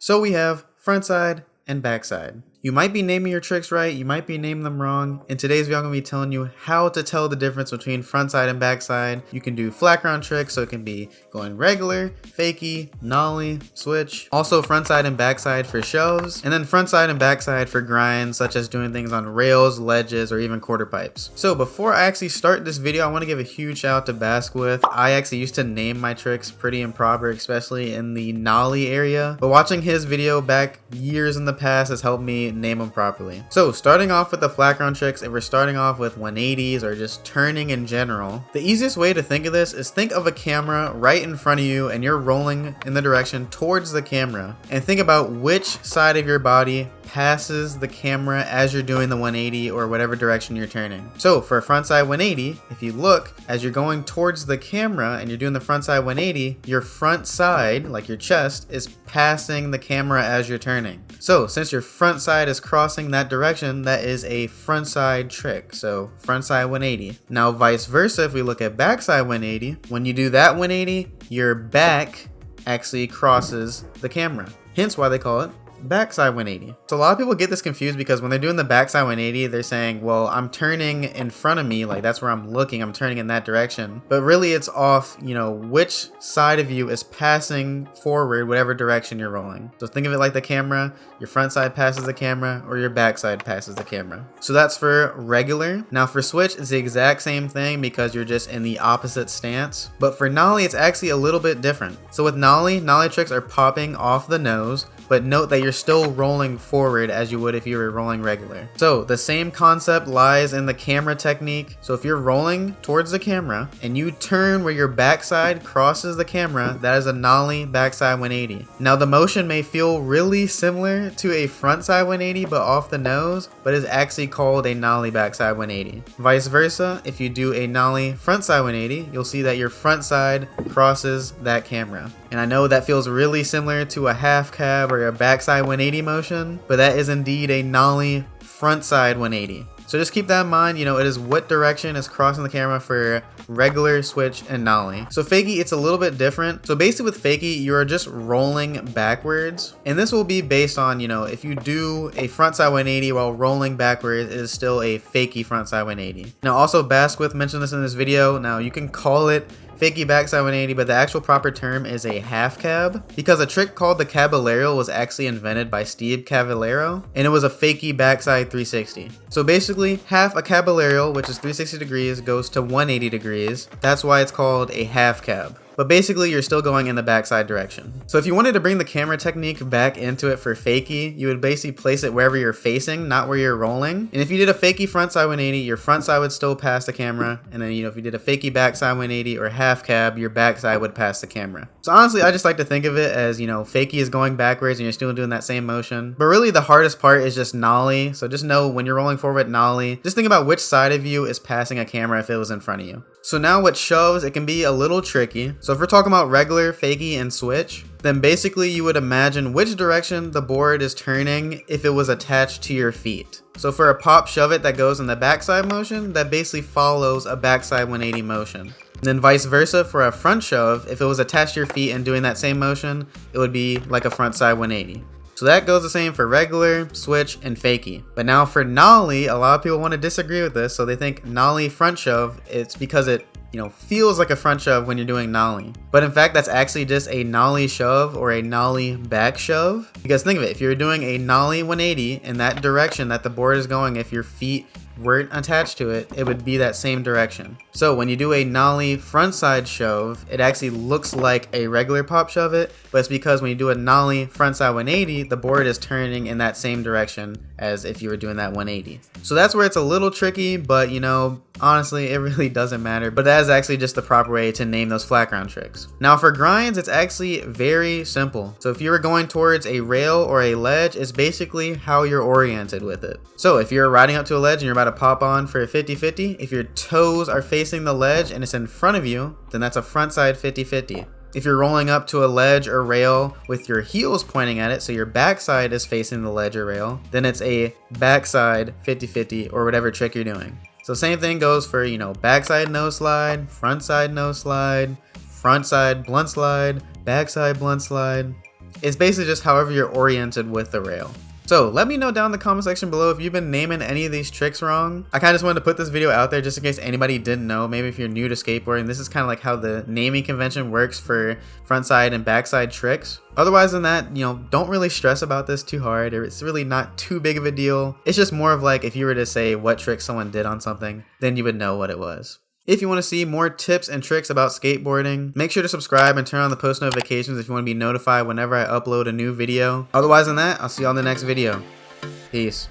So we have frontside and backside. You might be naming your tricks right, you might be naming them wrong. In today's video, I'm going to be telling you how to tell the difference between frontside and backside. You can do flat ground tricks, so it can be going regular, fakie, nollie, switch. Also frontside and backside for shoves, and then frontside and backside for grinds, such as doing things on rails, ledges, or even quarter pipes. So before I actually start this video, I want to give a huge shout out to Baskwith. I actually used to name my tricks pretty improper, especially in the nollie area, but watching his video back years in the past has helped me name them properly. So starting off with the flat ground tricks, if we're starting off with 180s or just turning in general, the easiest way to think of this is think of a camera right in front of you and you're rolling in the direction towards the camera, and think about which side of your body passes the camera as you're doing the 180 or whatever direction you're turning. So for a frontside 180, if you look as you're going towards the camera and you're doing the frontside 180, your front side, like your chest, is passing the camera as you're turning. So since your front side is crossing that direction, that is a frontside trick. So frontside 180. Now vice versa, if we look at backside 180, when you do that 180, your back actually crosses the camera. Hence why they call it backside 180. So a lot of people get this confused because when they're doing the backside 180, they're saying, well, I'm turning in front of me, like that's where I'm looking, I'm turning in that direction. But really it's off, which side of you is passing forward, whatever direction you're rolling. So think of it like the camera, your front side passes the camera or your backside passes the camera. So that's for regular. Now for switch, it's the exact same thing because you're just in the opposite stance. But for nollie, it's actually a little bit different. So with nollie tricks are popping off the nose, but note that you're still rolling forward as you would if you were rolling regular. So the same concept lies in the camera technique. So if you're rolling towards the camera and you turn where your backside crosses the camera, that is a nollie backside 180. Now the motion may feel really similar to a frontside 180 but off the nose, but is actually called a nollie backside 180. Vice versa, if you do a nollie frontside 180, you'll see that your front side crosses that camera. And I know that feels really similar to a half cab or a backside 180 motion, but that is indeed a nollie frontside 180. So just keep that in mind, it is what direction is crossing the camera for regular, switch, and nollie. So fakie, it's a little bit different. So basically with fakie, you are just rolling backwards. And this will be based on, if you do a frontside 180 while rolling backwards, it is still a fakie frontside 180. Now also Baskwith mentioned this in this video. Now you can call it fakie backside 180, but the actual proper term is a half cab because a trick called the caballero was actually invented by Steve Cavallero, and it was a fakie backside 360. So basically half a caballero, which is 360 degrees, goes to 180 degrees. That's why it's called a half cab. But basically you're still going in the backside direction. So if you wanted to bring the camera technique back into it for fakie, you would basically place it wherever you're facing, not where you're rolling. And if you did a fakie frontside 180, your front side would still pass the camera. And then, if you did a fakie backside 180 or half cab, your backside would pass the camera. So honestly, I just like to think of it as, fakie is going backwards and you're still doing that same motion. But really the hardest part is just nollie. So just know when you're rolling forward nollie, just think about which side of you is passing a camera if it was in front of you. So now with shoves, it can be a little tricky. So if we're talking about regular, fakie, and switch, then basically you would imagine which direction the board is turning if it was attached to your feet. So for a pop shove it that goes in the backside motion, that basically follows a backside 180 motion. And then vice versa for a front shove, if it was attached to your feet and doing that same motion, it would be like a frontside 180. So that goes the same for regular, switch, and fakie. But now for nollie, a lot of people want to disagree with this. So they think nollie front shove, it's because it feels like a front shove when you're doing nollie. But in fact, that's actually just a nollie shove or a nollie back shove. Because think of it, if you're doing a nollie 180 in that direction that the board is going, if your feet weren't attached to it, it would be that same direction. So when you do a nollie frontside shove, it actually looks like a regular pop shove it, but it's because when you do a nollie frontside 180, the board is turning in that same direction as if you were doing that 180. So that's where it's a little tricky, but honestly, it really doesn't matter. But that is actually just the proper way to name those flat ground tricks. Now for grinds, it's actually very simple. So if you were going towards a rail or a ledge, it's basically how you're oriented with it. So if you're riding up to a ledge and you're about to pop on for a 50-50, if your toes are facing the ledge and it's in front of you, then that's a frontside 50-50. If you're rolling up to a ledge or rail with your heels pointing at it, so your backside is facing the ledge or rail, then it's a backside 50-50 or whatever trick you're doing. So same thing goes for, backside nose slide, front side nose slide, front side blunt slide, backside blunt slide. It's basically just however you're oriented with the rail. So let me know down in the comment section below if you've been naming any of these tricks wrong. I kind of just wanted to put this video out there just in case anybody didn't know. Maybe if you're new to skateboarding, this is kind of like how the naming convention works for frontside and backside tricks. Otherwise than that, don't really stress about this too hard. It's really not too big of a deal. It's just more of like if you were to say what trick someone did on something, then you would know what it was. If you want to see more tips and tricks about skateboarding, make sure to subscribe and turn on the post notifications if you want to be notified whenever I upload a new video. Otherwise than that, I'll see you on the next video. Peace.